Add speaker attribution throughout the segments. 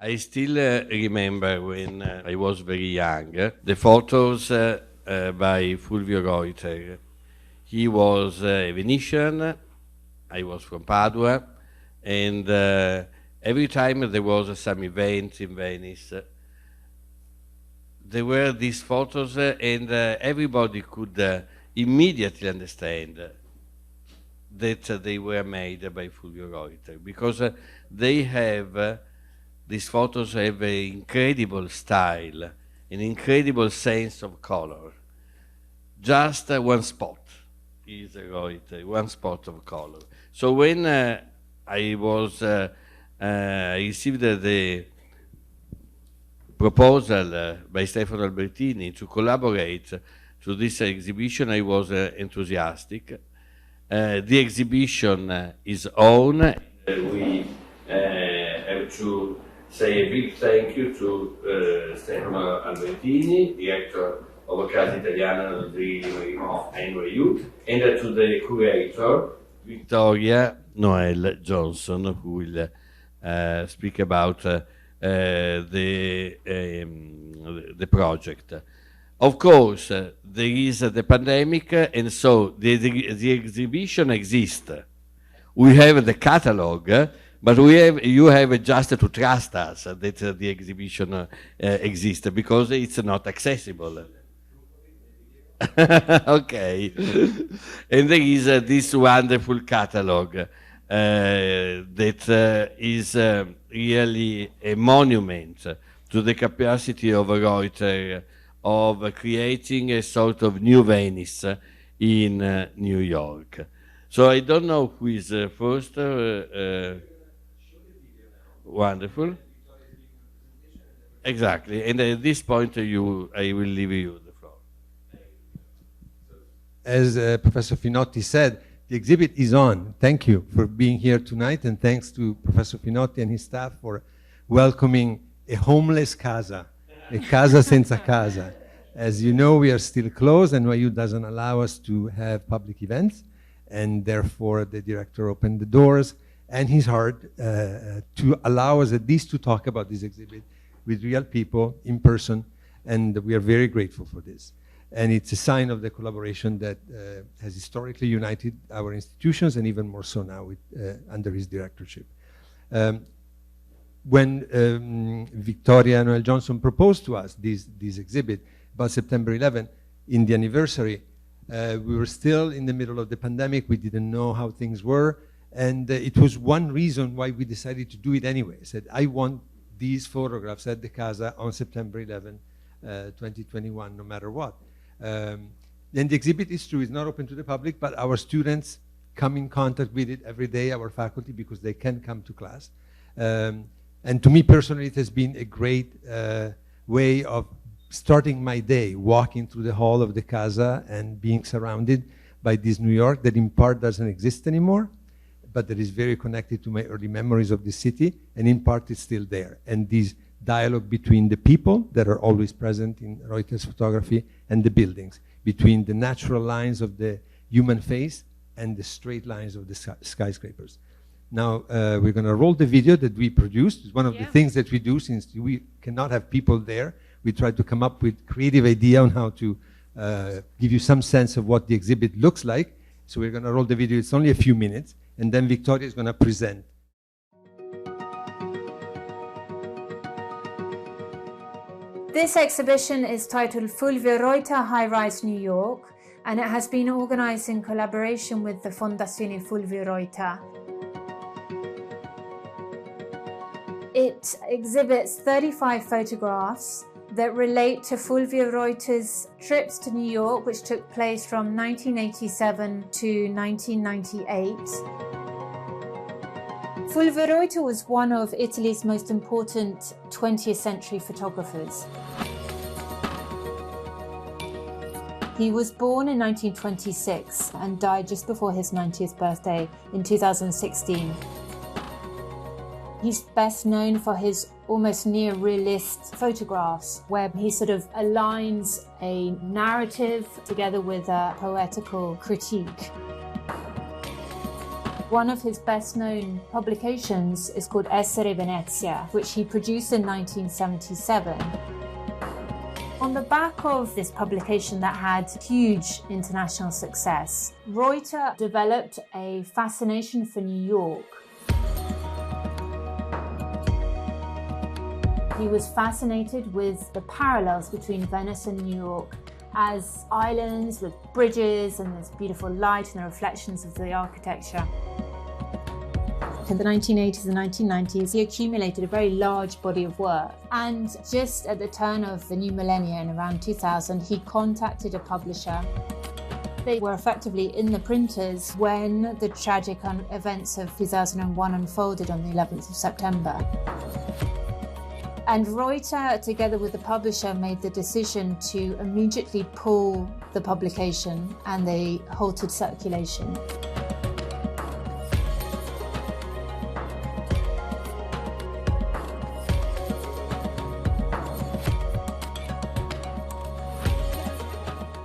Speaker 1: I still remember when I was very young, the photos by Fulvio Roiter. He was a Venetian, I was from Padua, and every time there was some event in Venice, there were these photos and everybody could immediately understand that they were made by Fulvio Roiter, because they have these photos have an incredible style, an incredible sense of color. Just one spot is Roiter, one spot of color. So when I received the proposal by Stefano Albertini to collaborate to this exhibition, I was enthusiastic. The exhibition is on. We have to say a big thank you to Stefano Albertini, director of Casa Italiana, Zerilli-Marimò, NYU, and to the curator, Victoria Noel-Johnson, who will speak about the project. Of course, there is the pandemic, and so the exhibition exists. We have the catalogue, but you have just to trust us that the exhibition exists, because it's not accessible. Okay. And there is this wonderful catalogue that is really a monument to the capacity of Roiter of creating a sort of new Venice in New York. So I don't know who is first. Wonderful. Exactly. And at this point, I will leave you the floor.
Speaker 2: As Professor Finotti said, the exhibit is on. Thank you for being here tonight, and thanks to Professor Finotti and his staff for welcoming a homeless Casa, a Casa senza casa. As you know, we are still closed, and NYU doesn't allow us to have public events, and therefore the director opened the doors and his heart to allow us at least to talk about this exhibit with real people in person, and we are very grateful for this. And it's a sign of the collaboration that has historically united our institutions, and even more so now with, under his directorship. When Victoria Noel-Johnson proposed to us this exhibit about September 11, in the anniversary, we were still in the middle of the pandemic. We didn't know how things were. And it was one reason why we decided to do it anyway. I said, I want these photographs at the Casa on September 11, 2021, no matter what. Then the exhibit is true, it's not open to the public, but our students come in contact with it every day, our faculty, because they can come to class. And to me personally, it has been a great way of starting my day, walking through the hall of the Casa and being surrounded by this New York that in part doesn't exist anymore, but that is very connected to my early memories of the city, and in part it's still there. And this dialogue between the people that are always present in Roiter's photography and the buildings, between the natural lines of the human face and the straight lines of the skyscrapers. Now, we're going to roll the video that we produced. It's one of the things that we do, since we cannot have people there. We try to come up with creative idea on how to give you some sense of what the exhibit looks like. So we're going to roll the video. It's only a few minutes, and then Victoria is going to present.
Speaker 3: This exhibition is titled Fulvio Roiter, High Rise New York, and it has been organized in collaboration with the Fondazione Fulvio Roiter. It exhibits 35 photographs that relate to Fulvio Roiter's trips to New York, which took place from 1987 to 1998. Fulvio Roiter was one of Italy's most important 20th century photographers. He was born in 1926 and died just before his 90th birthday in 2016. He's best known for his almost near-realist photographs, where he sort of aligns a narrative together with a poetical critique. One of his best-known publications is called Essere Venezia, which he produced in 1977. On the back of this publication that had huge international success, Roiter developed a fascination for New York. He was fascinated with the parallels between Venice and New York as islands with bridges and this beautiful light and the reflections of the architecture. In the 1980s and 1990s, he accumulated a very large body of work. And just at the turn of the new millennium, around 2000, he contacted a publisher. They were effectively in the printers when the tragic events of 2001 unfolded on the 11th of September. And Roiter, together with the publisher, made the decision to immediately pull the publication, and they halted circulation.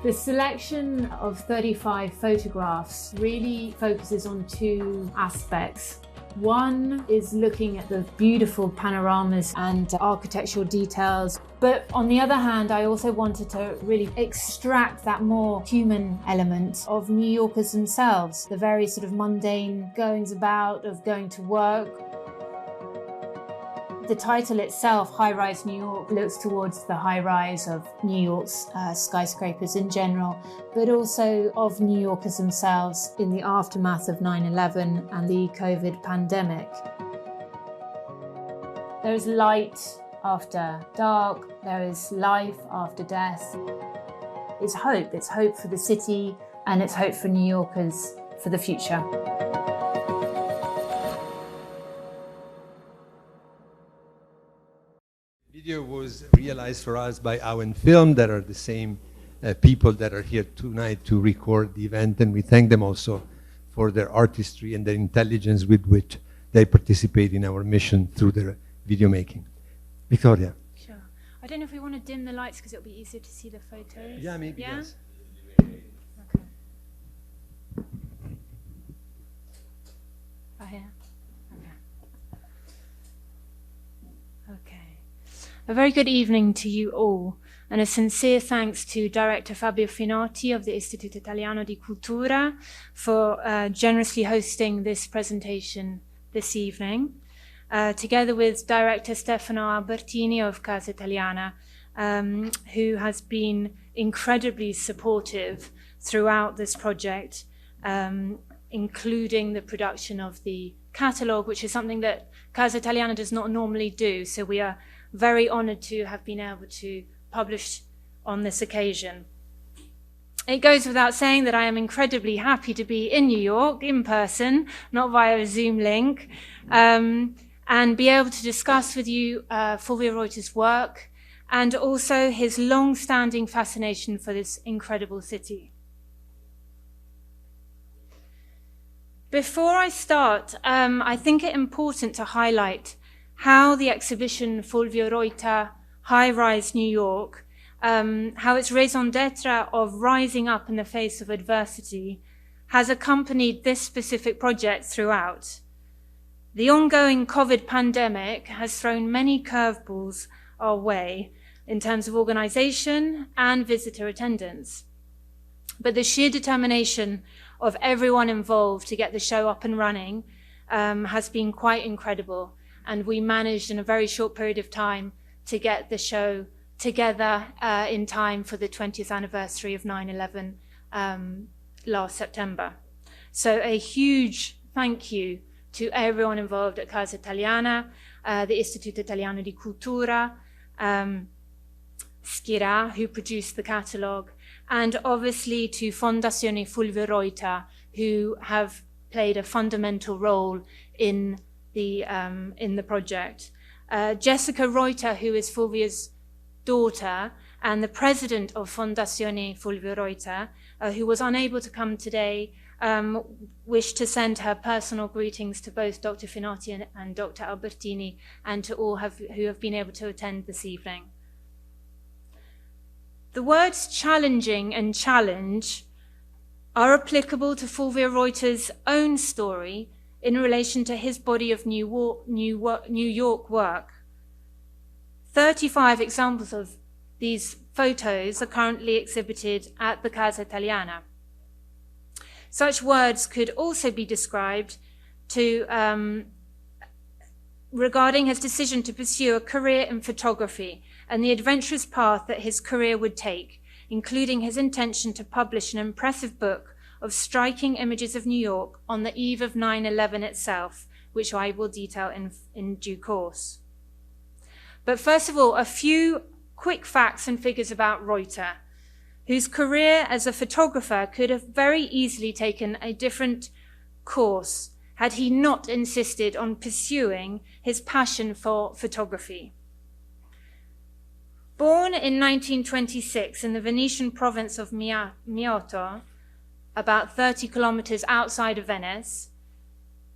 Speaker 3: The selection of 35 photographs really focuses on two aspects. One is looking at the beautiful panoramas and architectural details. But on the other hand, I also wanted to really extract that more human element of New Yorkers themselves, the very sort of mundane goings about of going to work. The title itself, High Rise New York, looks towards the high rise of New York's skyscrapers in general, but also of New Yorkers themselves in the aftermath of 9/11 and the COVID pandemic. There is light after dark, there is life after death. It's hope for the city, and it's hope for New Yorkers for the future.
Speaker 2: Video was realized for us by Owen Film, that are the same people that are here tonight to record the event, and we thank them also for their artistry and their intelligence with which they participate in our mission through their video making. Victoria.
Speaker 4: Sure. I don't know if we want to dim the lights because it'll be easier to see the photos.
Speaker 2: Yeah, maybe,
Speaker 4: yeah?
Speaker 2: yes.
Speaker 4: Okay. Oh, yeah. Okay. A very good evening to you all, and a sincere thanks to Director Fabio Finotti of the Istituto Italiano di Cultura for generously hosting this presentation this evening, together with Director Stefano Albertini of Casa Italiana, who has been incredibly supportive throughout this project, including the production of the catalogue, which is something that Casa Italiana does not normally do, so we are very honoured to have been able to publish on this occasion. It goes without saying that I am incredibly happy to be in New York in person, not via a Zoom link, and be able to discuss with you Fulvio Roiter's work and also his long-standing fascination for this incredible city. Before I start, I think it important to highlight how the exhibition Fulvio Roiter, High Rise New York, how its raison d'etre of rising up in the face of adversity has accompanied this specific project throughout. The ongoing COVID pandemic has thrown many curveballs our way in terms of organization and visitor attendance. But the sheer determination of everyone involved to get the show up and running has been quite incredible. And we managed in a very short period of time to get the show together in time for the 20th anniversary of 9/11 last September. So a huge thank you to everyone involved at Casa Italiana, the Istituto Italiano di Cultura, SKIRA, who produced the catalogue, and obviously to Fondazione Fulvio Roiter, who have played a fundamental role in the project. Jessica Roiter, who is Fulvio's daughter and the president of Fondazione Fulvio Roiter, who was unable to come today, wished to send her personal greetings to both Dr. Finotti and Dr. Albertini, and to all who have been able to attend this evening. The words challenging and challenge are applicable to Fulvio Roiter's own story in relation to his body of New York work. 35 examples of these photos are currently exhibited at the Casa Italiana. Such words could also be described regarding his decision to pursue a career in photography and the adventurous path that his career would take, including his intention to publish an impressive book of striking images of New York on the eve of 9/11 itself, which I will detail in due course. But first of all, a few quick facts and figures about Roiter, whose career as a photographer could have very easily taken a different course had he not insisted on pursuing his passion for photography. Born in 1926 in the Venetian province of Meolo, about 30 kilometers outside of Venice,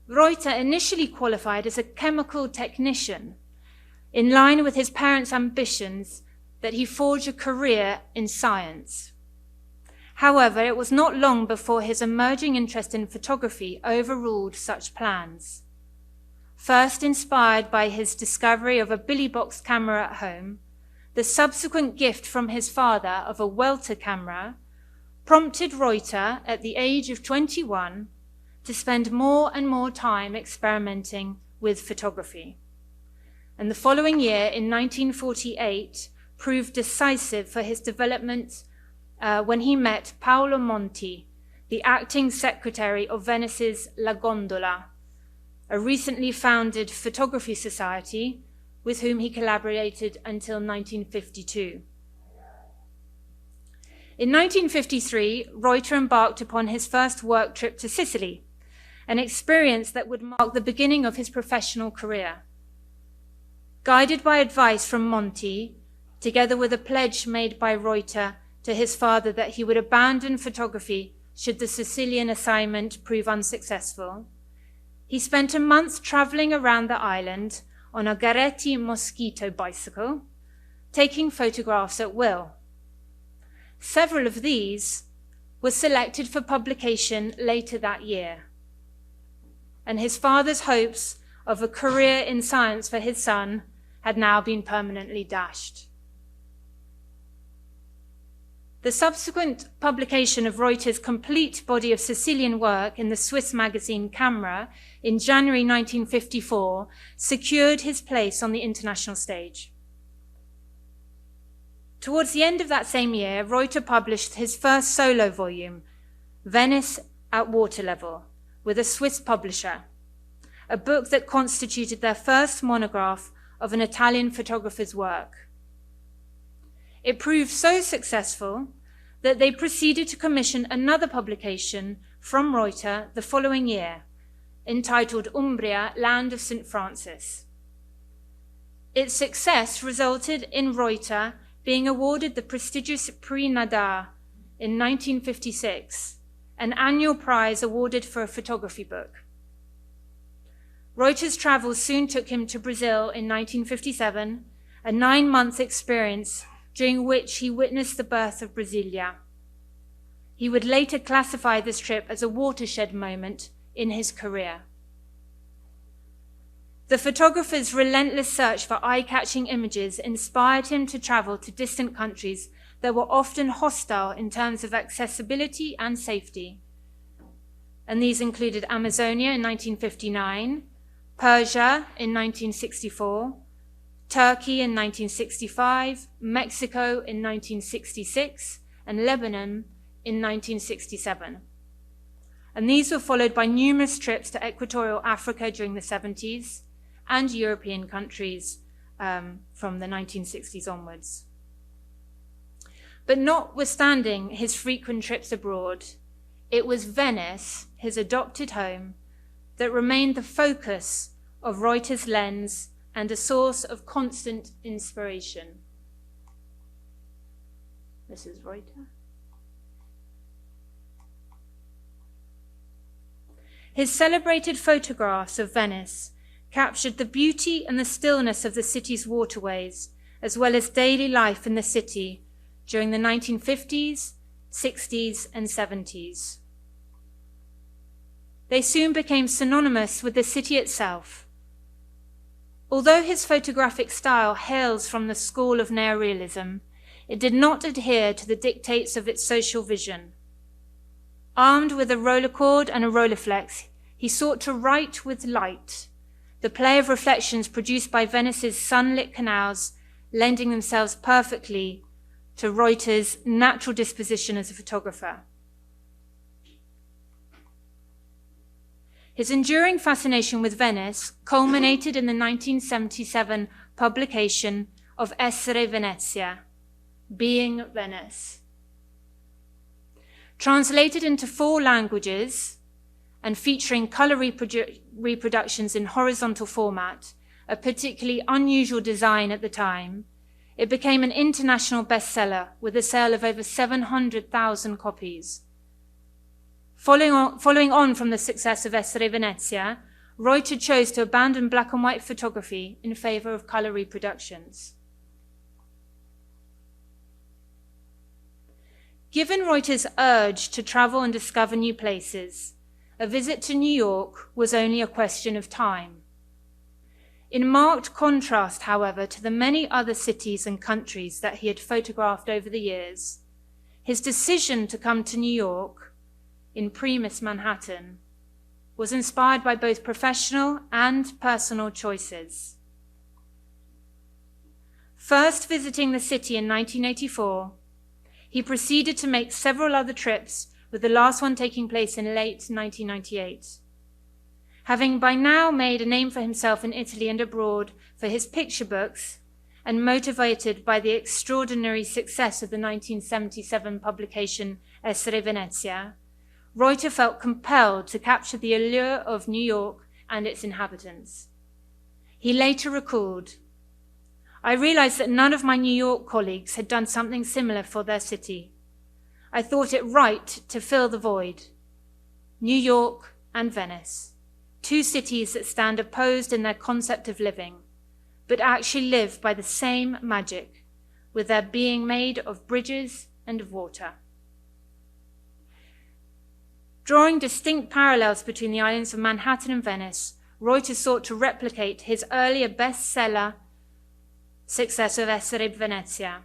Speaker 4: Roiter initially qualified as a chemical technician, in line with his parents' ambitions that he forge a career in science. However, it was not long before his emerging interest in photography overruled such plans. First inspired by his discovery of a Billy Box camera at home, the subsequent gift from his father of a Welter camera prompted Roiter at the age of 21 to spend more and more time experimenting with photography. And the following year, in 1948, proved decisive for his development when he met Paolo Monti, the acting secretary of Venice's La Gondola, a recently founded photography society with whom he collaborated until 1952. In 1953, Roiter embarked upon his first work trip to Sicily, an experience that would mark the beginning of his professional career. Guided by advice from Monti, together with a pledge made by Roiter to his father that he would abandon photography should the Sicilian assignment prove unsuccessful, he spent a month traveling around the island on a Garetti Mosquito bicycle, taking photographs at will. Several of these were selected for publication later that year, and his father's hopes of a career in science for his son had now been permanently dashed. The subsequent publication of Roiter's complete body of Sicilian work in the Swiss magazine Camera in January 1954 secured his place on the international stage. Towards the end of that same year, Roiter published his first solo volume, Venice at Water Level, with a Swiss publisher, a book that constituted their first monograph of an Italian photographer's work. It proved so successful that they proceeded to commission another publication from Roiter the following year, entitled Umbria, Land of St. Francis. Its success resulted in Roiter being awarded the prestigious Prix Nadar in 1956, an annual prize awarded for a photography book. Roiter's travels soon took him to Brazil in 1957, a 9-month experience during which he witnessed the birth of Brasilia. He would later classify this trip as a watershed moment in his career. The photographer's relentless search for eye-catching images inspired him to travel to distant countries that were often hostile in terms of accessibility and safety. And these included Amazonia in 1959, Persia in 1964, Turkey in 1965, Mexico in 1966, and Lebanon in 1967. And these were followed by numerous trips to equatorial Africa during the 70s and European countries from the 1960s onwards. But notwithstanding his frequent trips abroad, it was Venice, his adopted home, that remained the focus of Roiter's lens and a source of constant inspiration. This is Roiter. His celebrated photographs of Venice captured the beauty and the stillness of the city's waterways, as well as daily life in the city during the 1950s, 60s, and 70s. they soon became synonymous with the city itself. Although his photographic style hails from the school of neorealism, it did not adhere to the dictates of its social vision. Armed with a roller cord and a Rolleiflex, he sought to write with light, the play of reflections produced by Venice's sunlit canals lending themselves perfectly to Roiter's natural disposition as a photographer. His enduring fascination with Venice culminated in the 1977 publication of Essere Venezia, Being Venice. Translated into 4 languages and featuring color reproductions in horizontal format, a particularly unusual design at the time, it became an international bestseller with a sale of over 700,000 copies. Following on from the success of Essere Venezia, Roiter chose to abandon black and white photography in favor of color reproductions. Given Roiter's urge to travel and discover new places, a visit to New York was only a question of time. In marked contrast, however, to the many other cities and countries that he had photographed over the years, his decision to come to New York, in Primus Manhattan, was inspired by both professional and personal choices. First visiting the city in 1984, he proceeded to make several other trips, with the last one taking place in late 1998. Having by now made a name for himself in Italy and abroad for his picture books, and motivated by the extraordinary success of the 1977 publication Essere Venezia, Roiter felt compelled to capture the allure of New York and its inhabitants. He later recalled, "I realized that none of my New York colleagues had done something similar for their city. I thought it right to fill the void. New York and Venice, 2 cities that stand opposed in their concept of living, but actually live by the same magic, with their being made of bridges and of water." Drawing distinct parallels between the islands of Manhattan and Venice, Roiter sought to replicate his earlier bestseller success of Essere Venezia.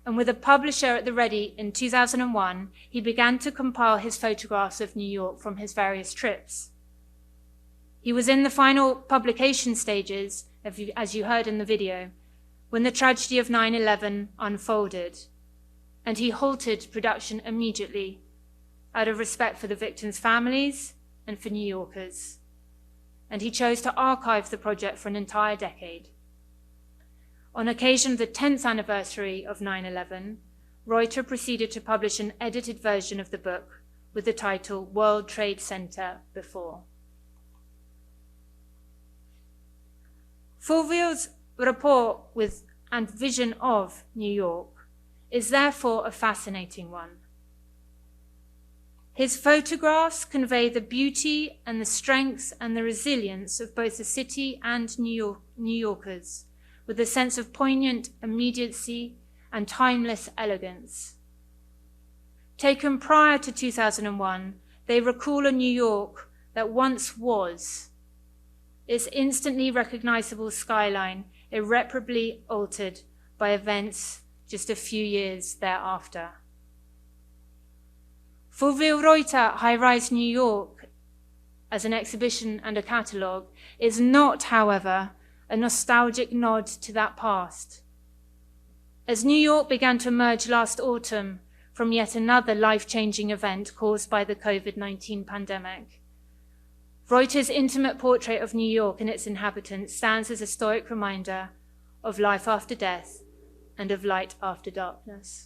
Speaker 4: And with a publisher at the ready in 2001, he began to compile his photographs of New York from his various trips. He was in the final publication stages, as you heard in the video, when the tragedy of 9/11 unfolded, and he halted production immediately out of respect for the victims' families and for New Yorkers. And he chose to archive the project for an entire decade. On occasion of the 10th anniversary of 9/11, Roiter proceeded to publish an edited version of the book with the title World Trade Center Before. Fulvio's rapport with and vision of New York is therefore a fascinating one. His photographs convey the beauty and the strength and the resilience of both the city and New Yorkers, with a sense of poignant immediacy and timeless elegance. Taken prior to 2001, they recall a New York that once was, its instantly recognizable skyline irreparably altered by events just a few years thereafter. Fulvio Roiter High-Rise New York as an exhibition and a catalogue is not, however, a nostalgic nod to that past. As New York began to emerge last autumn from yet another life-changing event caused by the COVID-19 pandemic, Roiter's intimate portrait of New York and its inhabitants stands as a stoic reminder of life after death and of light after darkness.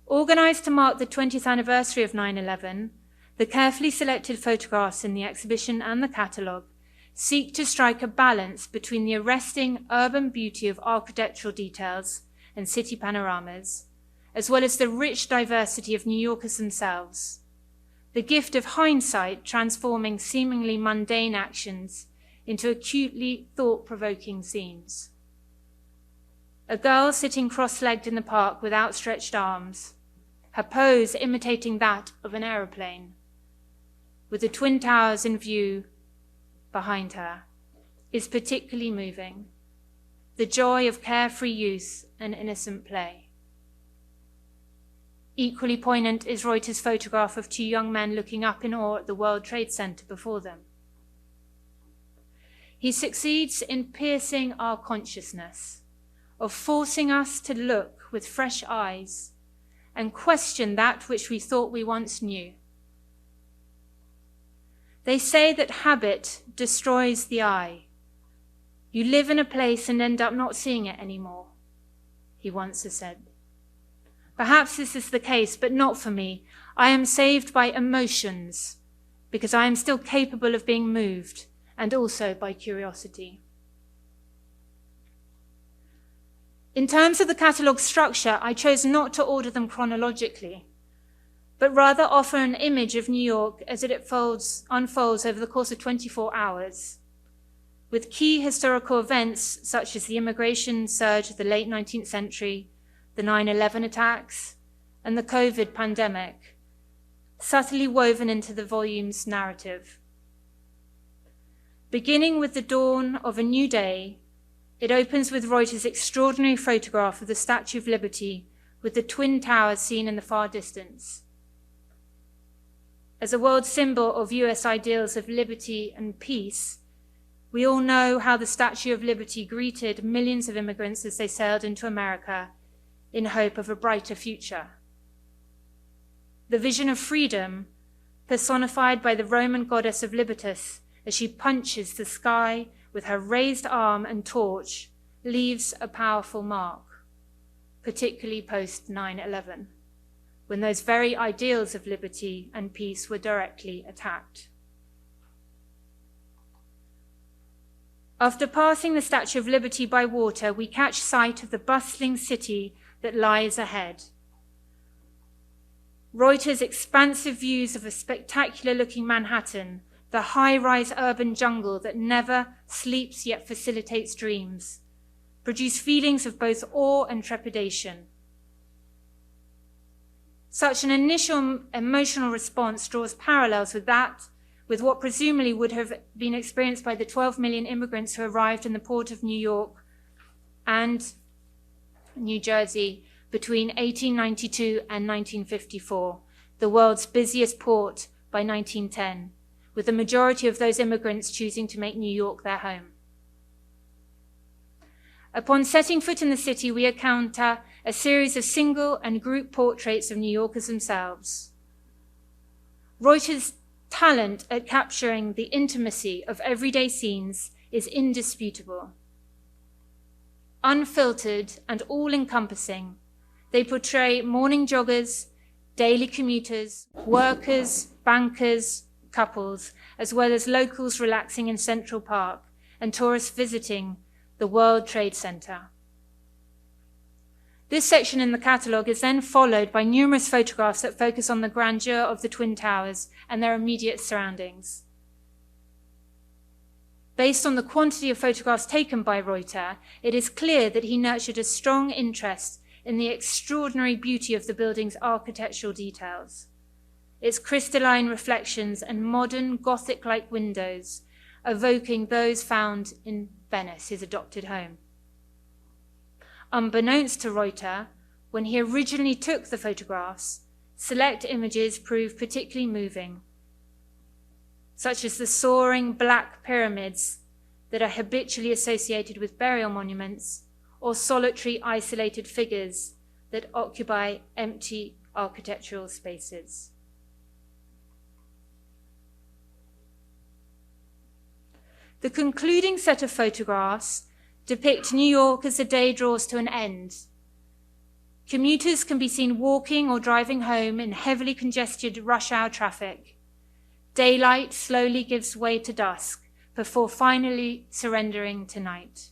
Speaker 4: Organized to mark the 20th anniversary of 9/11, the carefully selected photographs in the exhibition and the catalogue seek to strike a balance between the arresting urban beauty of architectural details and city panoramas, as well as the rich diversity of New Yorkers themselves, the gift of hindsight transforming seemingly mundane actions into acutely thought-provoking scenes. A girl sitting cross-legged in the park with outstretched arms, her pose imitating that of an aeroplane, with the Twin Towers in view behind her, is particularly moving. The joy of carefree youth and innocent play. Equally poignant is Roiter's photograph of two young men looking up in awe at the World Trade Center before them. He succeeds in piercing our consciousness, of forcing us to look with fresh eyes and question that which we thought we once knew. They say that habit destroys the eye. You live in a place and end up not seeing it anymore, he once has said. Perhaps this is the case, but not for me. I am saved by emotions, because I am still capable of being moved, and also by curiosity. In terms of the catalogue structure, I chose not to order them chronologically, but rather offer an image of New York as it unfolds over the course of 24 hours, with key historical events such as the immigration surge of the late 19th century, the 9/11 attacks, and the COVID pandemic, subtly woven into the volume's narrative. Beginning with the dawn of a new day, it opens with Roiter's extraordinary photograph of the Statue of Liberty with the Twin Towers seen in the far distance. As a world symbol of US ideals of liberty and peace, we all know how the Statue of Liberty greeted millions of immigrants as they sailed into America in hope of a brighter future. The vision of freedom, personified by the Roman goddess of Libertas as she punches the sky with her raised arm and torch, leaves a powerful mark, particularly post 9/11, when those very ideals of liberty and peace were directly attacked. After passing the Statue of Liberty by water, we catch sight of the bustling city that lies ahead. Roiter's expansive views of a spectacular-looking Manhattan, the high-rise urban jungle that never sleeps yet facilitates dreams, produce feelings of both awe and trepidation. Such an initial emotional response draws parallels with what presumably would have been experienced by the 12 million immigrants who arrived in the port of New York and New Jersey between 1892 and 1954, the world's busiest port by 1910, with the majority of those immigrants choosing to make New York their home. Upon setting foot in the city, we encounter a series of single and group portraits of New Yorkers themselves. Roiter's talent at capturing the intimacy of everyday scenes is indisputable. Unfiltered and all-encompassing, they portray morning joggers, daily commuters, workers, bankers, couples, as well as locals relaxing in Central Park and tourists visiting the World Trade Center. This section in the catalogue is then followed by numerous photographs that focus on the grandeur of the Twin Towers and their immediate surroundings. Based on the quantity of photographs taken by Roiter, it is clear that he nurtured a strong interest in the extraordinary beauty of the building's architectural details, its crystalline reflections and modern Gothic-like windows, evoking those found in Venice, his adopted home. Unbeknownst to Roiter, when he originally took the photographs, select images proved particularly moving, such as the soaring black pyramids that are habitually associated with burial monuments, or solitary isolated figures that occupy empty architectural spaces. The concluding set of photographs depict New York as the day draws to an end. Commuters can be seen walking or driving home in heavily congested rush hour traffic. Daylight slowly gives way to dusk before finally surrendering to night.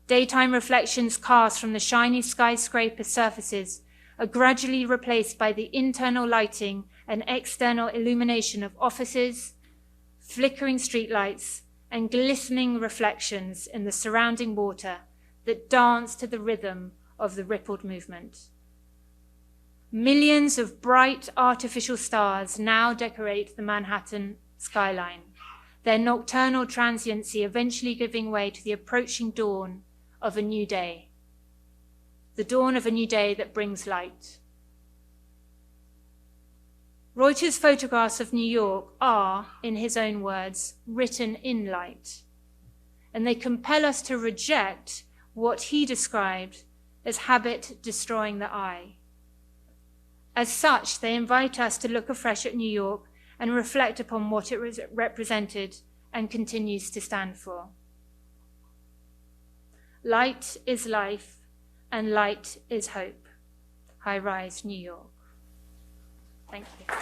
Speaker 4: Daytime reflections cast from the shiny skyscraper surfaces are gradually replaced by the internal lighting and external illumination of offices, flickering streetlights, and glistening reflections in the surrounding water that dance to the rhythm of the rippled movement. Millions of bright artificial stars now decorate the Manhattan skyline, their nocturnal transiency eventually giving way to the approaching dawn of a new day. The dawn of a new day that brings light. Roiter's photographs of New York are, in his own words, written in light, and they compel us to reject what he described as habit destroying the eye. As such, they invite us to look afresh at New York and reflect upon what it represented and continues to stand for. Light is life, and light is hope. High Rise, New York. Thank you.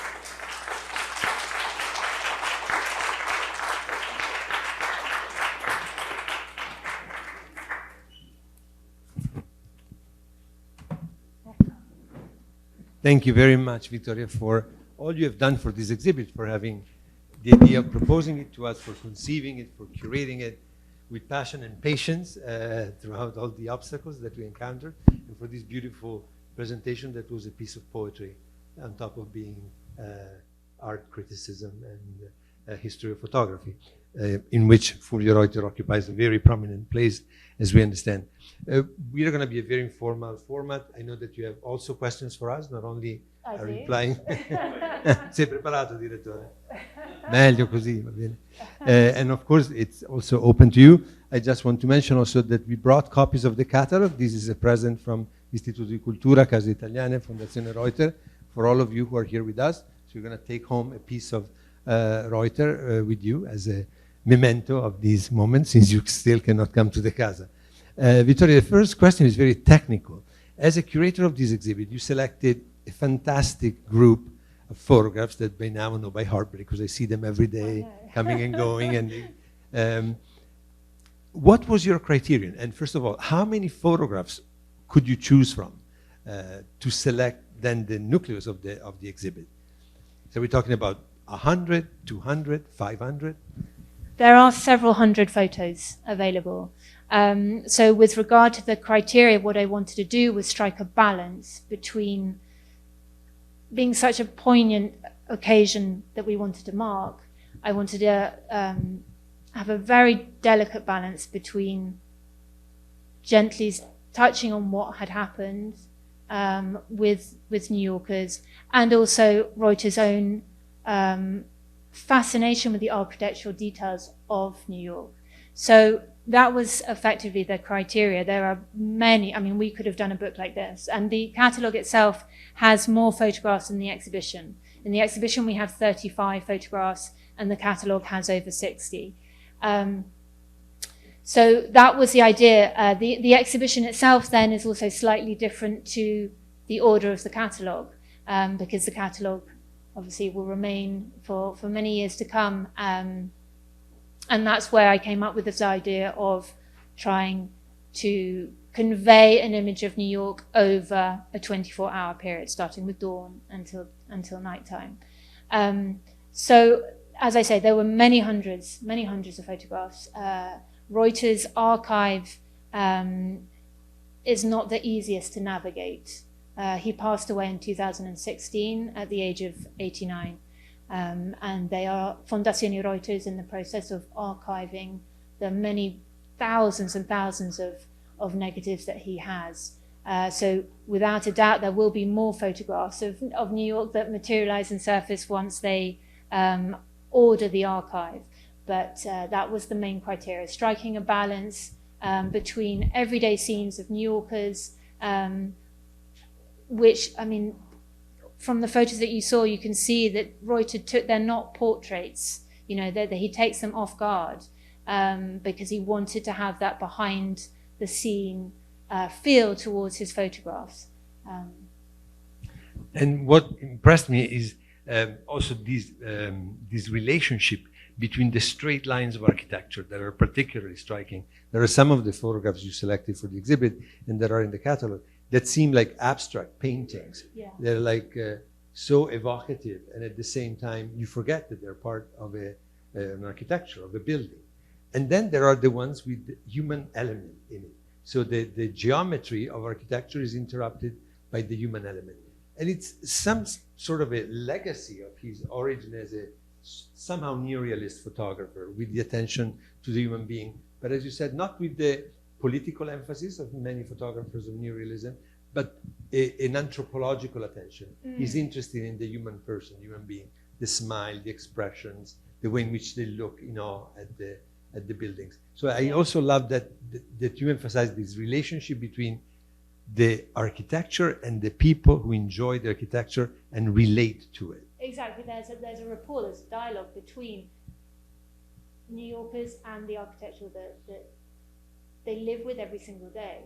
Speaker 2: Thank you very much, Victoria, for all you have done for this exhibit, for having the idea of proposing it to us, for conceiving it, for curating it with passion and patience throughout all the obstacles that we encountered, and for this beautiful presentation that was a piece of poetry on top of being art criticism and history of photography, in which Fulvio Roiter occupies a very prominent place, as we understand. We are going to be a very informal format. I know that you have also questions for us, not only replying. Sei preparato, direttore? Meglio così, va bene. And of course, it's also open to you. I just want to mention also that we brought copies of the catalog. This is a present from Istituto di Cultura, Casa, Italiana, Fondazione Roiter, for all of you who are here with us. So you're going to take home a piece of Roiter with you as a memento of these moments, since you still cannot come to the Casa. Vittoria, the first question is very technical. As a curator of this exhibit, you selected a fantastic group of photographs that by now I know by heart, because I see them every day, coming and going. And what was your criterion? And first of all, how many photographs could you choose from to select then the nucleus of the exhibit? So we're talking about 100, 200, 500?
Speaker 4: There are several hundred photos available. So with regard to the criteria, what I wanted to do was strike a balance between being such a poignant occasion that we wanted to mark. I wanted to have a very delicate balance between gently touching on what had happened with New Yorkers, and also Roiter's own fascination with the architectural details of New York. So that was effectively the criteria. There are many, I mean, we could have done a book like this, and the catalogue itself has more photographs than the exhibition. In the exhibition we have 35 photographs, and the catalogue has over 60. So that was the idea. The exhibition itself then is also slightly different to the order of the catalogue, because the catalogue obviously will remain for many years to come. And that's where I came up with this idea of trying to convey an image of New York over a 24-hour period, starting with dawn until nighttime. So, as I say, there were many hundreds of photographs. Roiter's archive is not the easiest to navigate. He passed away in 2016 at the age of 89. And they are, Fondazione Roiter is in the process of archiving the many thousands and thousands of negatives that he has. So without a doubt, there will be more photographs of New York that materialize and surface once they order the archive. But that was the main criteria, striking a balance between everyday scenes of New Yorkers, which, I mean, from the photos that you saw, you can see that Roiter they're not portraits, you know, that he takes them off guard because he wanted to have that behind the scene feel towards his photographs.
Speaker 2: And what impressed me is also this relationship between the straight lines of architecture that are particularly striking. There are some of the photographs you selected for the exhibit and that are in the catalog that seem like abstract paintings. Yeah. They're like so evocative, and at the same time you forget that they're part of an architecture, of a building. And then there are the ones with the human element in it. So the geometry of architecture is interrupted by the human element. And it's some sort of a legacy of his origin as a somehow neorealist photographer with the attention to the human being. But as you said, not with the political emphasis of many photographers of neorealism, but an anthropological attention. He's interested in the human person, human being, the smile, the expressions, the way in which they look, at the buildings. So I also love that you emphasize this relationship between the architecture and the people who enjoy the architecture and relate to it.
Speaker 4: Exactly. There's a rapport, there's a dialogue between New Yorkers and the architecture that they live with every single day,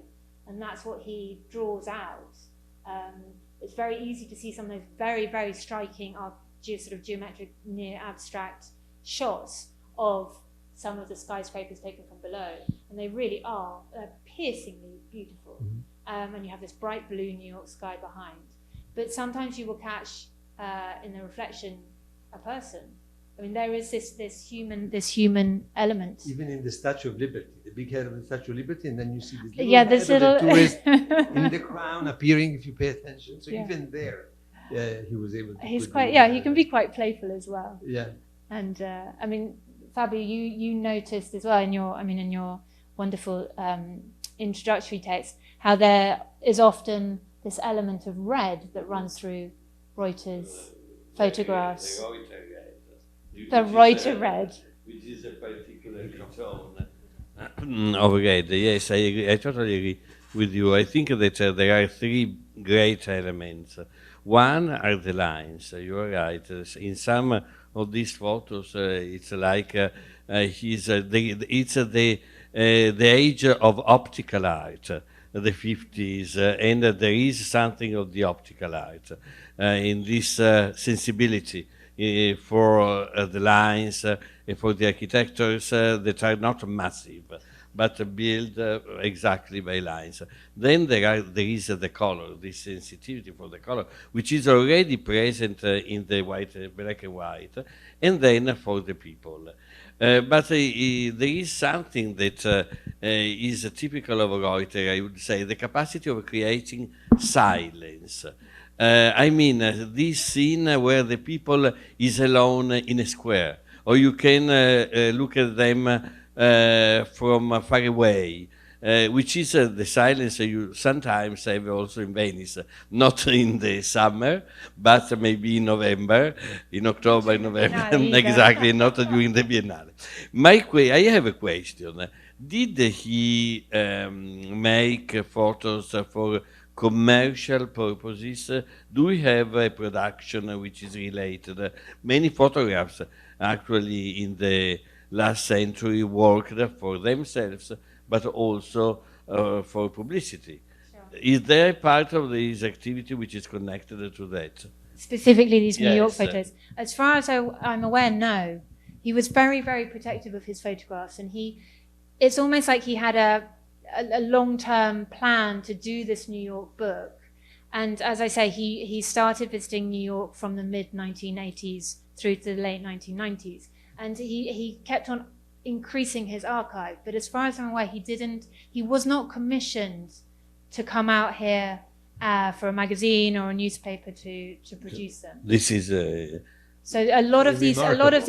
Speaker 4: and that's what he draws out. It's very easy to see some of those very, very striking sort of geometric, near abstract shots of some of the skyscrapers taken from below, and they really are piercingly beautiful. And you have this bright blue New York sky behind. But sometimes you will catch in the reflection a person. I mean, there is this human element.
Speaker 2: Even in the Statue of Liberty, the big head of the Statue of Liberty, and then you see this little
Speaker 4: this
Speaker 2: head
Speaker 4: little
Speaker 2: of the tourist in the crown appearing, if you pay attention. So even there, he was able to.
Speaker 4: He's quite, he can be quite playful as well.
Speaker 2: Yeah.
Speaker 4: And I mean, Fabio, you noticed as well in your wonderful introductory text how there is often this element of red that runs through Roiter's photographs. The Roiter red.
Speaker 1: Which is a particular tone of red. Yes, I agree. I totally agree with you. I think that there are three great elements. One are the lines. You are right. In some of these photos, it's like it's the age of optical art, the 50s, and there is something of the optical art in this sensibility for the lines, for the architectures that are not massive, but built exactly by lines. Then there is the color, this sensitivity for the color, which is already present in the black and white, and then for the people. But there is something that is typical of Roiter, I would say, the capacity of creating silence. This scene where the people is alone in a square, or you can look at them from far away, which is the silence you sometimes have also in Venice, not in the summer, but maybe in November, in October, November, exactly, not during the Biennale. I have a question. Did he make photos for commercial purposes? Do we have a production which is related? Many photographs actually in the last century worked for themselves, but also for publicity. Sure. Is there a part of his activity which is connected to that?
Speaker 4: Specifically these New York photos? As far as I'm aware, no. He was very, very protective of his photographs, and it's almost like he had a long-term plan to do this New York book. And as I say, he started visiting New York from the mid-1980s through to the late 1990s. And he kept on increasing his archive. But as far as I'm aware, he was not commissioned to come out here for a magazine or a newspaper to produce them.
Speaker 1: This is
Speaker 4: so a lot of these photographs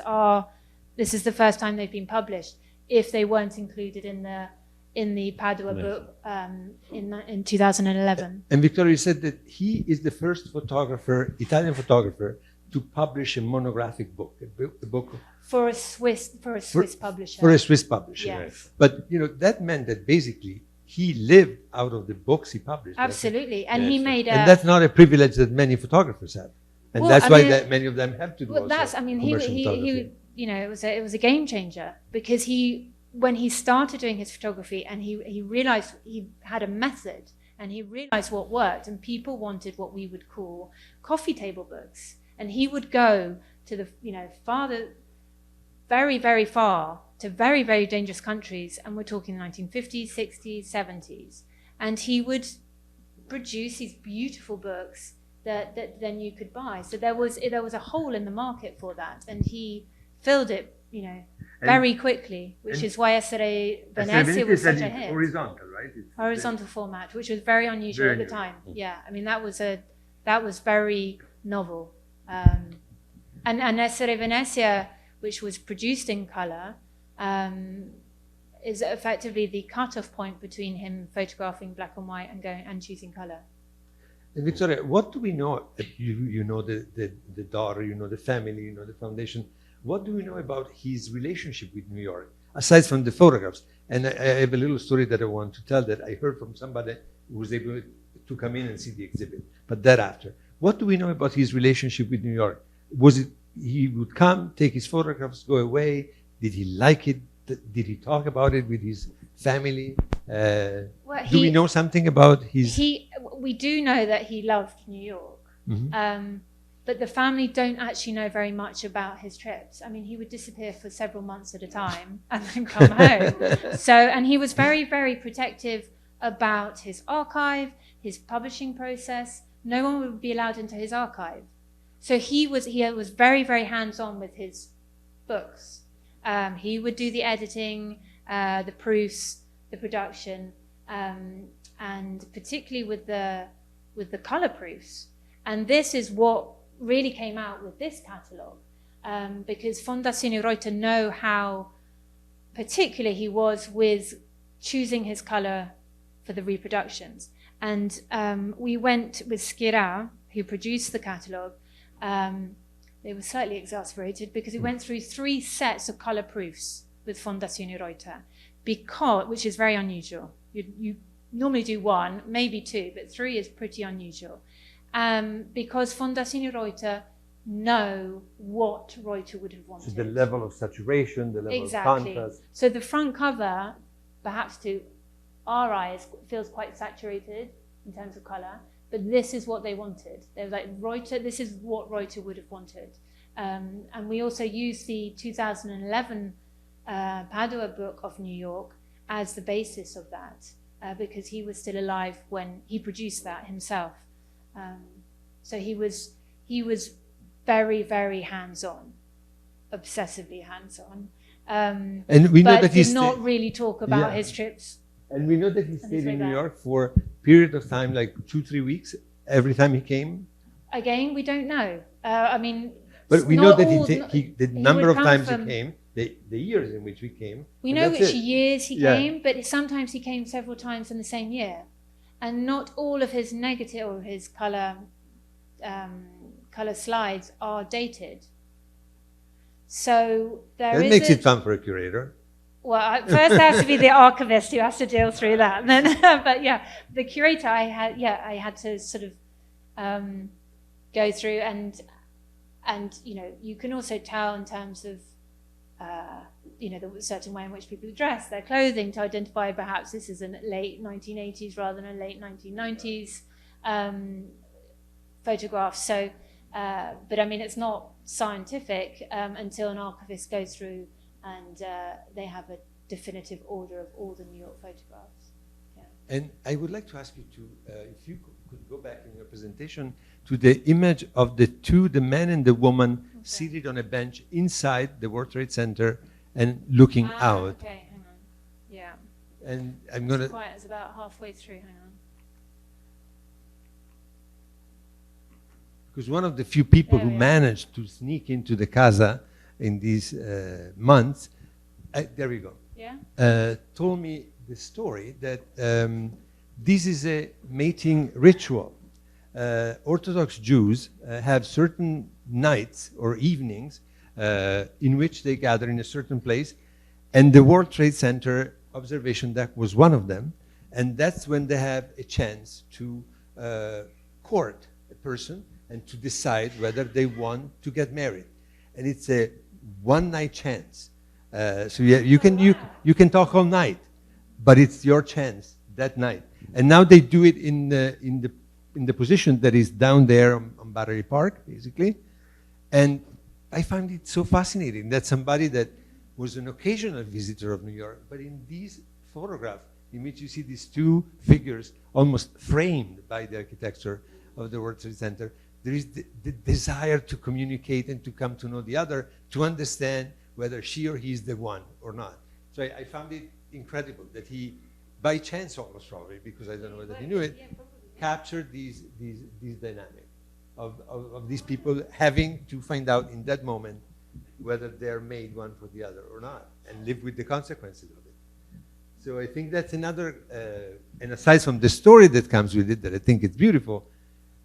Speaker 4: are. This is the first time they've been published. If they weren't included in the Padua book in 2011.
Speaker 2: And Victoria said that he is the first Italian photographer, to publish a monographic book, a book
Speaker 4: for a Swiss publisher.
Speaker 2: For a Swiss publisher.
Speaker 4: Yes.
Speaker 2: But that meant that basically he lived out of the books he published.
Speaker 4: Absolutely, and he made
Speaker 2: and that's not a privilege that many photographers have, and that's why many of them have to do.
Speaker 4: Well, he it was a game changer, because when he started doing his photography and he realized he had a method, and he realized what worked, and people wanted what we would call coffee table books. And he would go to the, very, very far, to very, very dangerous countries, and we're talking 1950s, 60s, 70s. And he would produce these beautiful books that then you could buy. So there was a hole in the market for that, and he filled it, very quickly, which is why yesterday Venezia was such a hit.
Speaker 2: Horizontal, right?
Speaker 4: Horizontal format, which was very unusual at the time. Yeah, I mean that was very novel. And Essere Venezia, which was produced in color, is effectively the cutoff point between him photographing black and white and choosing color.
Speaker 2: And Victoria, what do we know? You know the daughter, you know the family, you know the foundation. What do we know about his relationship with New York, aside from the photographs? And I have a little story that I want to tell that I heard from somebody who was able to come in and see the exhibit, but that after. What do we know about his relationship with New York? Was it he would come, take his photographs, go away? Did he like it? Did he talk about it with his family? Do we know something about his...
Speaker 4: We do know that he loved New York, but the family don't actually know very much about his trips. I mean, he would disappear for several months at a time and then come home. And he was very, very protective about his archive, his publishing process. No one would be allowed into his archive. So he was very, very hands-on with his books. He would do the editing, the proofs, the production, and particularly with the color proofs. And this is what really came out with this catalogue, because Fondazione Roiter know how particular he was with choosing his color for the reproductions. And we went with SKIRA, who produced the catalogue. They were slightly exasperated because we went through 3 sets of color proofs with Fondazione Roiter, which is very unusual. You normally do 1, maybe 2, but 3 is pretty unusual. Because Fondazione Roiter know what Roiter would have wanted.
Speaker 2: So the level of saturation, the level of contrast.
Speaker 4: So the front cover, perhaps to our eyes, feels quite saturated in terms of color, but this is what they wanted. They were like, Roiter, this is what Roiter would have wanted. And we also used the 2011 Padua book of New York as the basis of that, because he was still alive when he produced that himself. So he was very, very hands-on, obsessively hands-on. And we know that he did not really talk about his trips.
Speaker 2: And we know that he stayed in New York for a period of time, like 2-3 weeks, every time he came.
Speaker 4: Again, we don't know. I mean,
Speaker 2: but we know that the number of times he came, the years in which he came.
Speaker 4: We know which years he came, but sometimes he came several times in the same year, and not all of his negative or his color slides are dated. So that
Speaker 2: makes it fun for a curator.
Speaker 4: Well, first there has to be the archivist who has to deal through that. Then, but yeah, the curator I had to sort of go through, and you know, you can also tell in terms of you know, the certain way in which people dress, their clothing, to identify perhaps this is a late 1980s rather than a late 1990s photograph. So, but I mean, it's not scientific until an archivist goes through and they have a definitive order of all the New York photographs. Yeah.
Speaker 2: And I would like to ask you to, if you could go back in your presentation to the image of the man and the woman seated on a bench inside the World Trade Center and looking out.
Speaker 4: Okay, hang on. Yeah.
Speaker 2: And I'm going to...
Speaker 4: It's about halfway through, hang on.
Speaker 2: Because one of the few people who managed to sneak into the Casa in these months, there we go, told me the story that this is a mating ritual. Orthodox Jews have certain nights or evenings in which they gather in a certain place, and the World Trade Center observation deck was one of them, and that's when they have a chance to court a person and to decide whether they want to get married. And it's a one-night chance. So you can talk all night, but it's your chance that night. And now they do it in the position that is down there on Battery Park, basically. And I find it so fascinating that somebody that was an occasional visitor of New York, but in these photographs in which you see these two figures almost framed by the architecture of the World Trade Center, there is the desire to communicate and to come to know the other, to understand whether she or he is the one or not. So I found it incredible that he, by chance almost probably, because I don't know whether he knew it, captured these dynamics of these people having to find out in that moment whether they're made one for the other or not, and live with the consequences of it. So I think that's another, and aside from the story that comes with it, that I think is beautiful,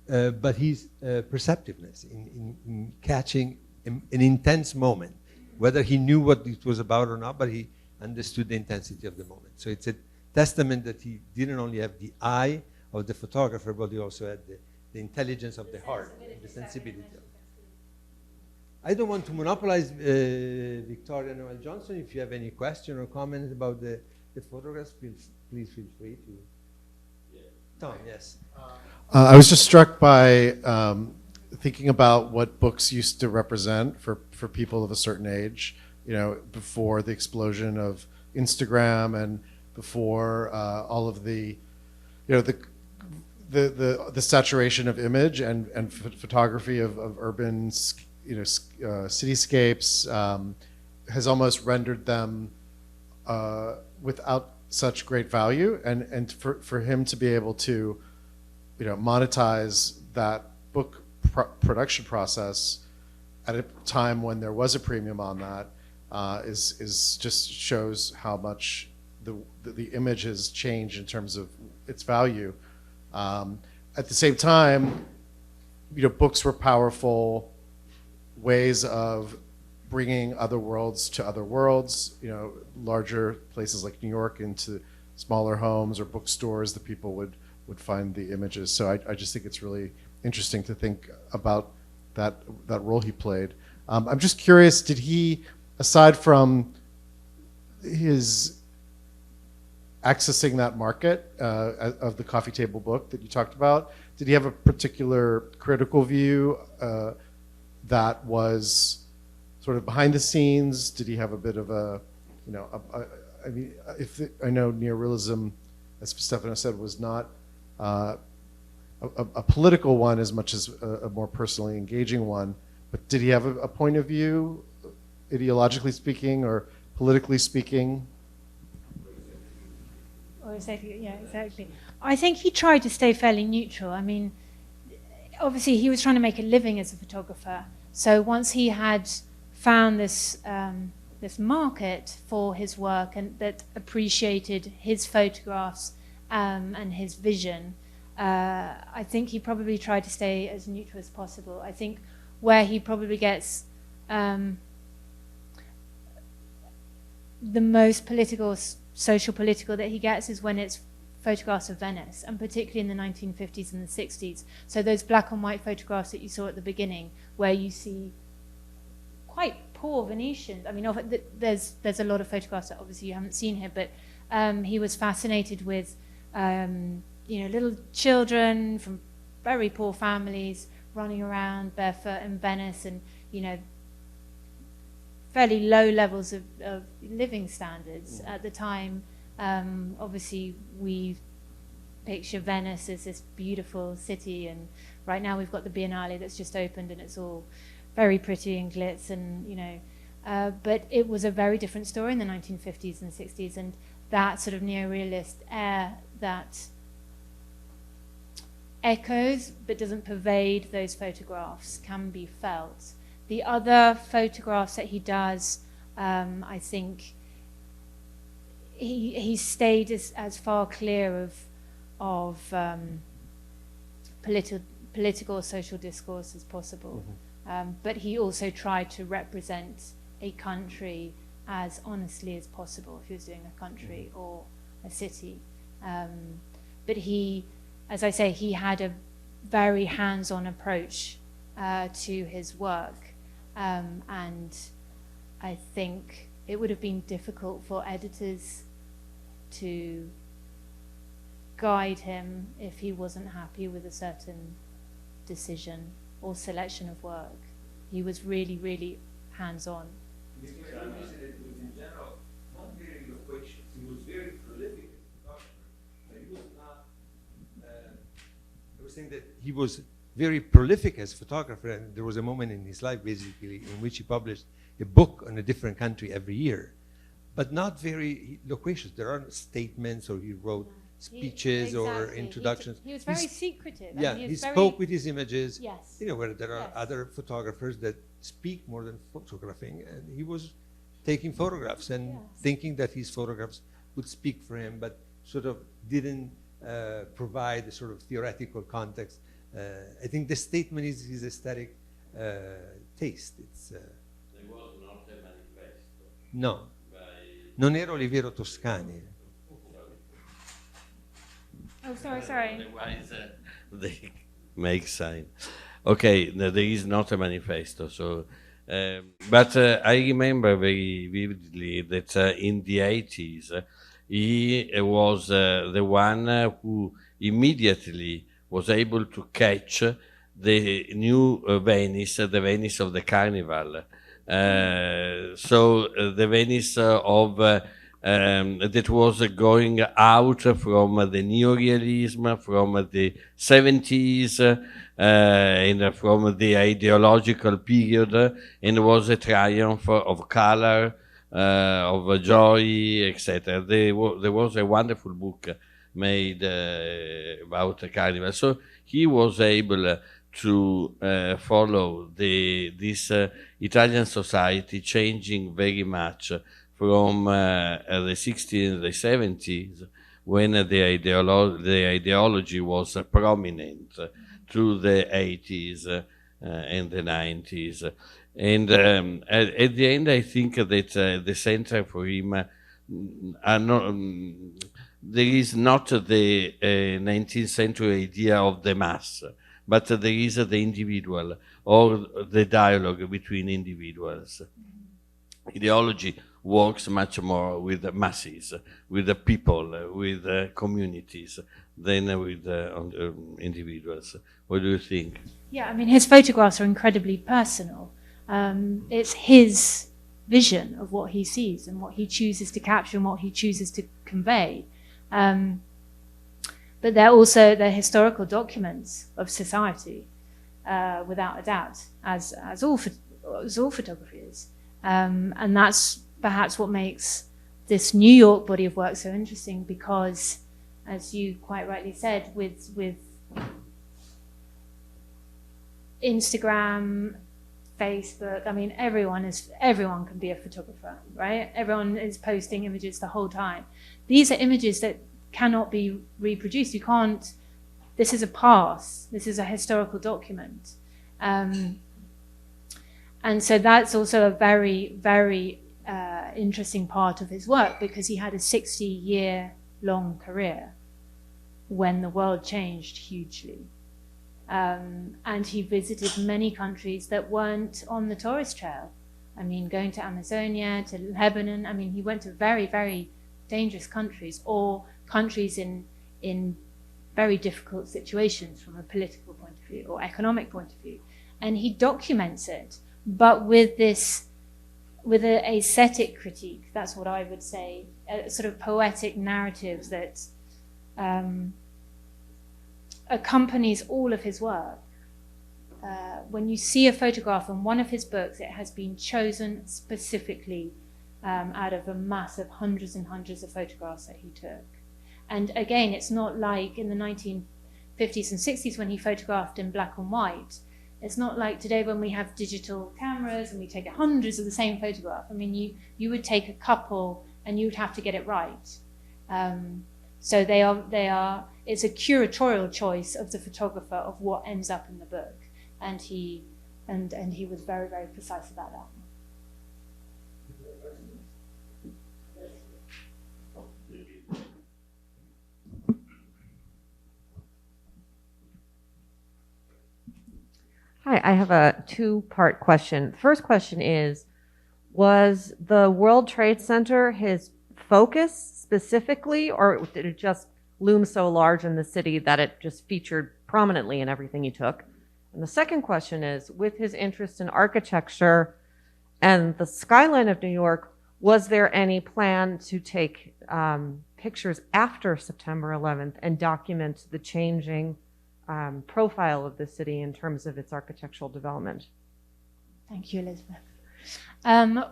Speaker 2: but his perceptiveness in catching an intense moment, whether he knew what it was about or not, but he understood the intensity of the moment. So it's a testament that he didn't only have the eye of the photographer, but he also had the intelligence of the heart, the sensibility. I don't want to monopolize Victoria Noel-Johnson. If you have any question or comment about the photographs, please feel free to. Yeah. Tom, yes.
Speaker 5: I was just struck by thinking about what books used to represent for people of a certain age, you know, before the explosion of Instagram and before all of the, you know, the saturation of image and photography of urban, you know, cityscapes has almost rendered them without such great value, and for him to be able to, you know, monetize that book production process at a time when there was a premium on that is just shows how much the image has changed in terms of its value. At the same time, you know, books were powerful ways of bringing other worlds to other worlds, you know, larger places like New York into smaller homes or bookstores that people would find the images. So I just think it's really interesting to think about that role he played. I'm just curious, did he, aside from his accessing that market of the coffee table book that you talked about, did he have a particular critical view that was sort of behind the scenes? Did he have a bit of a, you know, I mean, I know neorealism, as Stefano said, was not a political one as much as a more personally engaging one, but did he have a point of view, ideologically speaking or politically speaking?
Speaker 4: Oh, exactly. Yeah, exactly. I think he tried to stay fairly neutral. I mean, obviously he was trying to make a living as a photographer. So once he had found this this market for his work and that appreciated his photographs and his vision, I think he probably tried to stay as neutral as possible. I think where he probably gets the most political, social political that he gets is when it's photographs of Venice, and particularly in the 1950s and the 60s. So those black and white photographs that you saw at the beginning, where you see quite poor Venetians. I mean, there's a lot of photographs that obviously you haven't seen here, but he was fascinated with you know, little children from very poor families running around barefoot in Venice, and you know, fairly low levels of living standards at the time. Obviously, we picture Venice as this beautiful city, and right now we've got the Biennale that's just opened, and it's all very pretty and glitz, and you know. But it was a very different story in the 1950s and 60s, and that sort of neorealist air that echoes but doesn't pervade those photographs can be felt. The other photographs that he does, I think he stayed as far clear of political or social discourse as possible. Mm-hmm. But he also tried to represent a country as honestly as possible if he was doing a country or a city. But he, as I say, he had a very hands-on approach to his work. And I think it would have been difficult for editors to guide him if he wasn't happy with a certain decision or selection of work. He was really, really hands-on.
Speaker 6: In general, not very loquacious. He was very prolific as a photographer. But he was not.
Speaker 2: I was saying that he was very prolific as a photographer, and there was a moment in his life basically in which he published a book on a different country every year, but not very loquacious. There aren't statements, or he wrote speeches or introductions.
Speaker 4: He was very secretive.
Speaker 2: Yeah, he spoke with his images.
Speaker 4: Yes.
Speaker 2: You know, where there are other photographers that speak more than photographing, and he was taking photographs and thinking that his photographs would speak for him, but sort of didn't provide a sort of theoretical context. I think the statement is his aesthetic taste. It's
Speaker 1: there was not a manifesto.
Speaker 2: no,
Speaker 1: By
Speaker 2: non era Oliviero Toscani.
Speaker 4: Oh, sorry.
Speaker 1: Otherwise, they make sign. Okay, no, there is not a manifesto. So, but I remember very vividly that in the 80s, he was the one who immediately was able to catch the new Venice, the Venice of the Carnival. So the Venice of that was going out from the neorealism, from the 70s, and from the ideological period, and was a triumph of color, of joy, etc. There was a wonderful book made about the Carnival. So he was able to follow this Italian society changing very much from the 60s and the 70s, when the ideology was prominent, to the 80s and the 90s. And at the end, I think that the center for him there is not the 19th century idea of the mass, but there is the individual, or the dialogue between individuals. Ideology works much more with the masses, with the people, with the communities, than with individuals. What do you think?
Speaker 4: Yeah, I mean, his photographs are incredibly personal. It's his vision of what he sees and what he chooses to capture and what he chooses to convey. But they're historical documents of society, without a doubt, as all photography is. And that's perhaps what makes this New York body of work so interesting, because, as you quite rightly said, with Instagram, Facebook, I mean, everyone can be a photographer, right? Everyone is posting images the whole time. These are images that cannot be reproduced. You can't. This is a past. This is a historical document. And so that's also a very, very interesting part of his work, because he had a 60-year-long career when the world changed hugely. And he visited many countries that weren't on the tourist trail. I mean, going to Amazonia, to Lebanon. I mean, he went to very, very dangerous countries, or countries in very difficult situations from a political point of view or economic point of view. And he documents it, but with an aesthetic critique. That's what I would say, a sort of poetic narrative that accompanies all of his work. When you see a photograph in one of his books, it has been chosen specifically out of a mass of hundreds and hundreds of photographs that he took. And again, it's not like in the 1950s and 60s when he photographed in black and white. It's not like today when we have digital cameras and we take hundreds of the same photograph. I mean, you would take a couple and you would have to get it right. So they are. It's a curatorial choice of the photographer of what ends up in the book, and he was very, very precise about that.
Speaker 7: Hi, I have a two-part question. The first question is, was the World Trade Center his focus specifically, or did it just loom so large in the city that it just featured prominently in everything he took? And the second question is, with his interest in architecture and the skyline of New York, was there any plan to take pictures after September 11th and document the changing profile of the city in terms of its architectural development?
Speaker 4: Thank you, Elizabeth.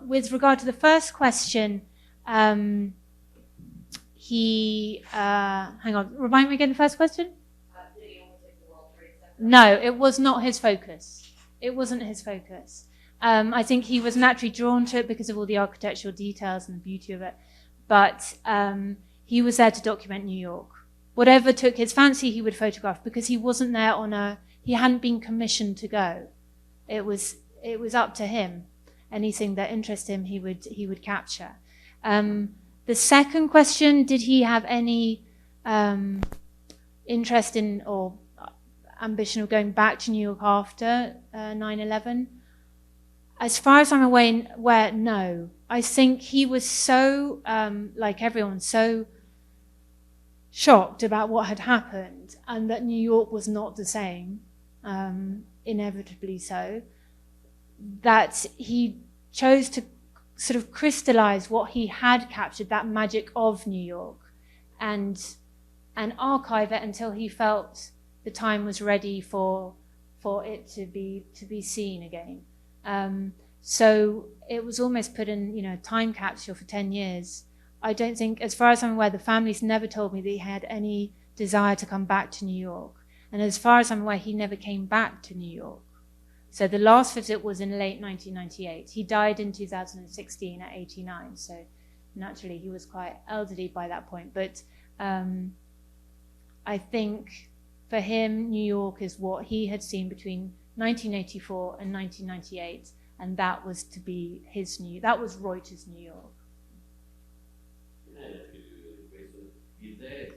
Speaker 4: With regard to the first question, hang on, remind me again the first question?
Speaker 7: Did he only take the World Trade Center?
Speaker 4: No, it was not his focus. It wasn't his focus. I think he was naturally drawn to it because of all the architectural details and the beauty of it. But he was there to document New York. Whatever took his fancy, he would photograph because he wasn't there he hadn't been commissioned to go. It was up to him. Anything that interested him, he would capture. The second question, did he have any interest in or ambition of going back to New York after 9/11? As far as I'm aware, no. I think he was so, like everyone, so shocked about what had happened and that New York was not the same, inevitably so, that he chose to sort of crystallize what he had captured, that magic of New York, and archive it until he felt the time was ready for it to be seen again. So it was almost put in, a time capsule for 10 years. I don't think, as far as I'm aware, the family's never told me that he had any desire to come back to New York. And as far as I'm aware, he never came back to New York. So the last visit was in late 1998. He died in 2016 at 89. So naturally, he was quite elderly by that point. But I think for him, New York is what he had seen between 1984 and 1998. And that was to be that was Reuter's New York.
Speaker 1: Is there a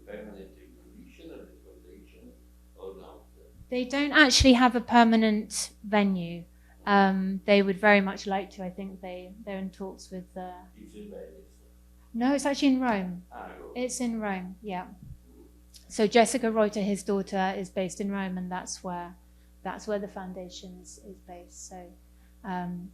Speaker 1: permanent exhibition at the foundation or not?
Speaker 4: They don't actually have a permanent venue. They would very much like to. I think they're in talks with.
Speaker 1: It's in Venice.
Speaker 4: No, it's actually in Rome. It's in Rome, yeah. So Jessica Reuter, his daughter, is based in Rome, and that's where the foundation is based. So,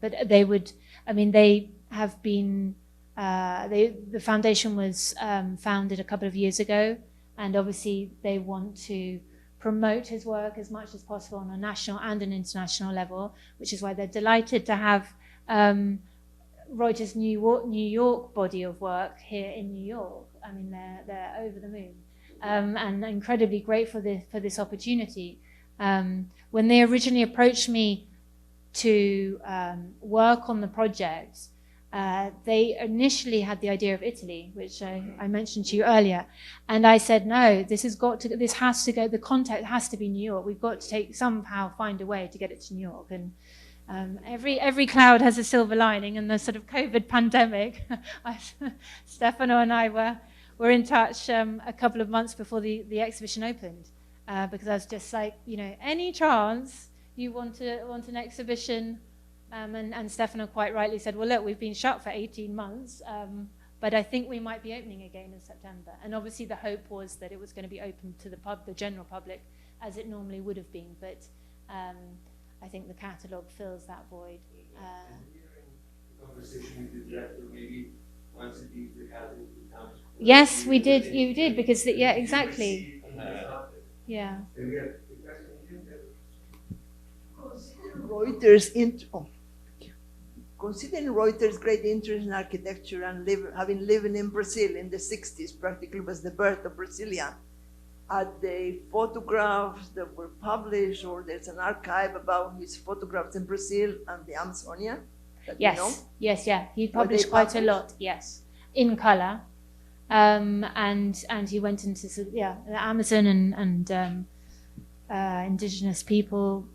Speaker 4: but they would. I mean, they have been. The foundation was founded a couple of years ago, and obviously they want to promote his work as much as possible on a national and an international level, which is why they're delighted to have Reuter's New York body of work here in New York. I mean, they're over the moon and incredibly grateful for this opportunity. When they originally approached me to work on the project, they initially had the idea of Italy, which I mentioned to you earlier, and I said no. This has to go. The contact has to be New York. We've got to somehow find a way to get it to New York. And every cloud has a silver lining. And the sort of COVID pandemic, Stefano and I were in touch a couple of months before the exhibition opened, because I was just like, any chance you want an exhibition. And Stefano quite rightly said, well, look, we've been shut for 18 months, but I think we might be opening again in September. And obviously the hope was that it was going to be open to the general public, as it normally would have been. But I think the catalogue fills that void.
Speaker 6: Conversation with the director, maybe once it leaves the catalog becomes.
Speaker 4: Yes, we did. You did, because, yeah, exactly. Yeah.
Speaker 8: Considering Reuter's great interest in architecture and having lived in Brazil in the 60s, practically was the birth of Brazilian. Are the photographs that were published, or there's an archive about his photographs in Brazil and the Amazonia?
Speaker 4: Yes, yeah. He published quite a lot, yes, in color. And he went into the Amazon and indigenous people.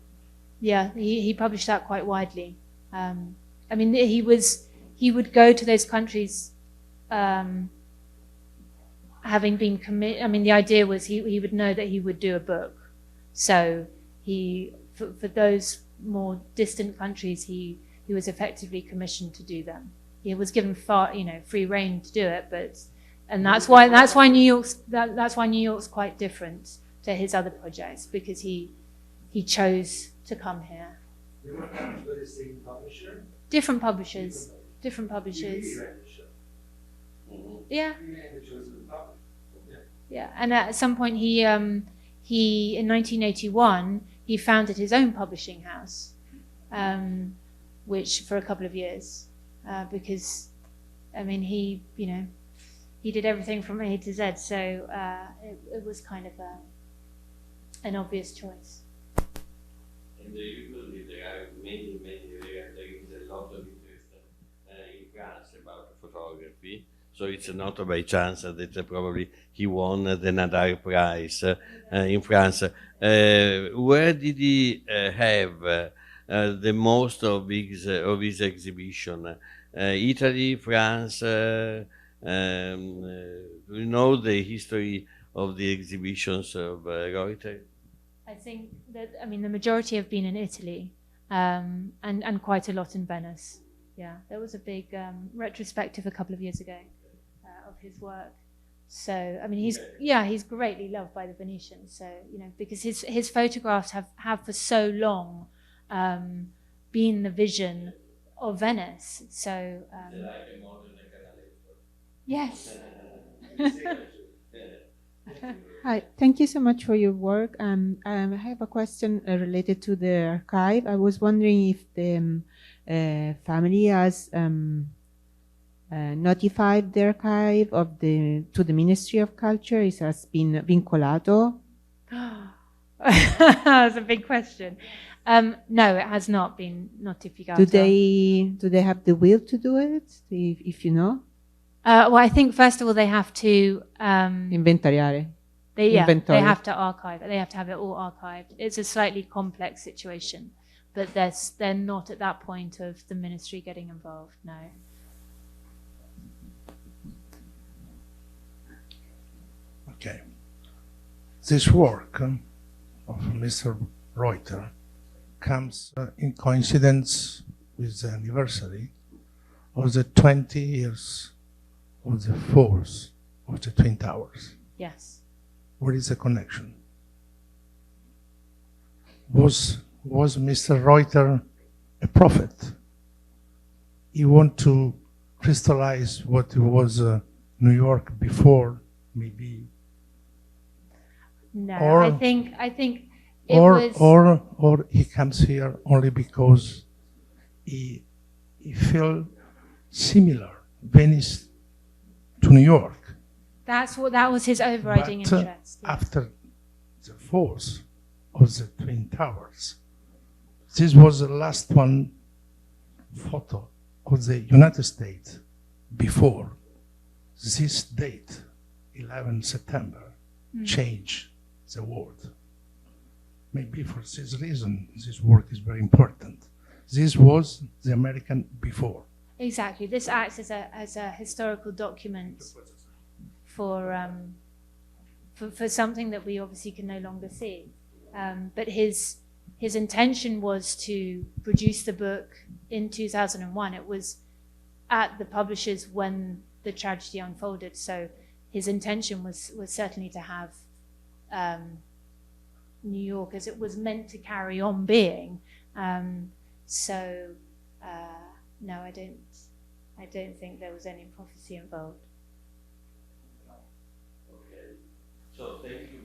Speaker 4: Yeah, he published that quite widely. I mean, he would go to those countries, having been committed. I mean, the idea was he would know that he would do a book. So for those more distant countries, he was effectively commissioned to do them. He was given free rein to do it, and that's why New York's quite different to his other projects, because he chose to come here.
Speaker 6: They were published by the same publisher?
Speaker 4: Different publishers. Yeah. Yeah, and at some point he in 1981, he founded his own publishing house, which for a couple of years, because, I mean, he did everything from A to Z, so it was kind of an obvious choice.
Speaker 1: And usually there are there is a lot of interest in France about photography. So it's not by chance that probably he won the Nadar Prize in France. Where did he have the most of his exhibition? Italy, France? We know the history of the exhibitions of Roiter.
Speaker 4: I think that, I mean, the majority have been in Italy, and quite a lot in Venice. Yeah, there was a big retrospective a couple of years ago of his work. So, I mean, he's greatly loved by the Venetians. So, because his photographs have for so long been the vision of Venice. So, yes.
Speaker 9: Hi, thank you so much for your work. I have a question related to the archive. I was wondering if the family has notified the archive to the Ministry of Culture. It has been vincolato.
Speaker 4: That's a big question. No, it has not been notificato.
Speaker 9: Do they have the will to do it, if you know?
Speaker 4: Well, I think first of all they have to
Speaker 9: inventariare.
Speaker 4: They have to archive it. They have to have it all archived. It's a slightly complex situation, but they're not at that point of the ministry getting involved. No.
Speaker 10: Okay. This work of Mr. Roiter comes in coincidence with the anniversary of the 20 years of the falls of the Twin Towers.
Speaker 4: Yes.
Speaker 10: What is the connection? Was Mr. Roiter a prophet? He wanted to crystallize what was New York before, maybe.
Speaker 4: No,
Speaker 10: or,
Speaker 4: I think it was.
Speaker 10: Or he comes here only because he felt similar, Venice to New York.
Speaker 4: That was his overriding interest.
Speaker 10: Yeah. After the falls of the Twin Towers, this was the last one photo of the United States before this date, 11 September, changed the world. Maybe for this reason, this work is very important. This was the American before.
Speaker 4: Exactly. This acts as a historical document for something that we obviously can no longer see. But his intention was to produce the book in 2001. It was at the publishers when the tragedy unfolded. So his intention was certainly to have New York as it was meant to carry on being. No, I don't think there was any prophecy involved.
Speaker 1: Okay. So thank you.